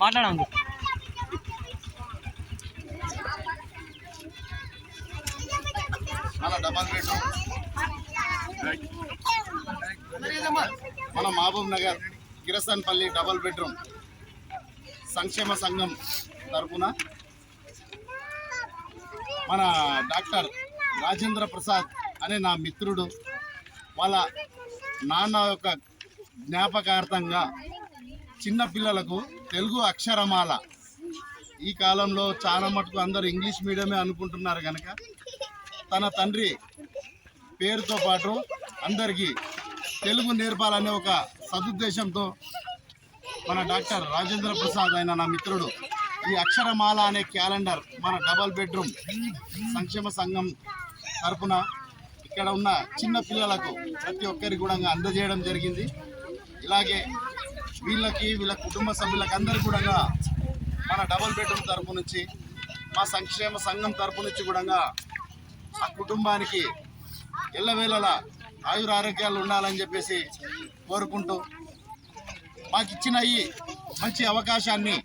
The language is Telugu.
మాట్లాడండి. మన మహబూబ్ నగర్ గిరసన్పల్లి డబల్ బెడ్రూమ్ సంక్షేమ సంఘం తరఫున మన డాక్టర్ రాజేంద్ర ప్రసాద్ అనే నా మిత్రుడు వాళ్ళ నాన్న యొక్క జ్ఞాపకార్థంగా చిన్నపిల్లలకు తెలుగు అక్షరమాల, ఈ కాలంలో చాలా మటుకు అందరూ ఇంగ్లీష్ మీడియమే అనుకుంటున్నారు కనుక తన తండ్రి పేరుతో పాటు అందరికీ తెలుగు నేర్పాలనే ఒక సదుద్దేశంతో మన డాక్టర్ రాజేంద్ర ప్రసాద్ అయిన నా మిత్రుడు ఈ అక్షరమాల అనే క్యాలెండర్ మన డబల్ బెడ్రూమ్ సంక్షేమ సంఘం తరఫున ఇక్కడ ఉన్న చిన్న పిల్లలకు ప్రతి ఒక్కరికి కూడా అందజేయడం జరిగింది. ఇలాగే వీళ్ళ కుటుంబ సభ్యులకు అందరికీ కూడా మన డబల్ బెడ్రూమ్ తరఫు నుంచి, మా సంక్షేమ సంఘం తరఫు నుంచి కూడా ఆ కుటుంబానికి ఎల్లవేళలా ఆయురారోగ్యాలు ఉండాలని చెప్పేసి కోరుకుంటూ మాకిచ్చిన ఈ మంచి అవకాశాన్ని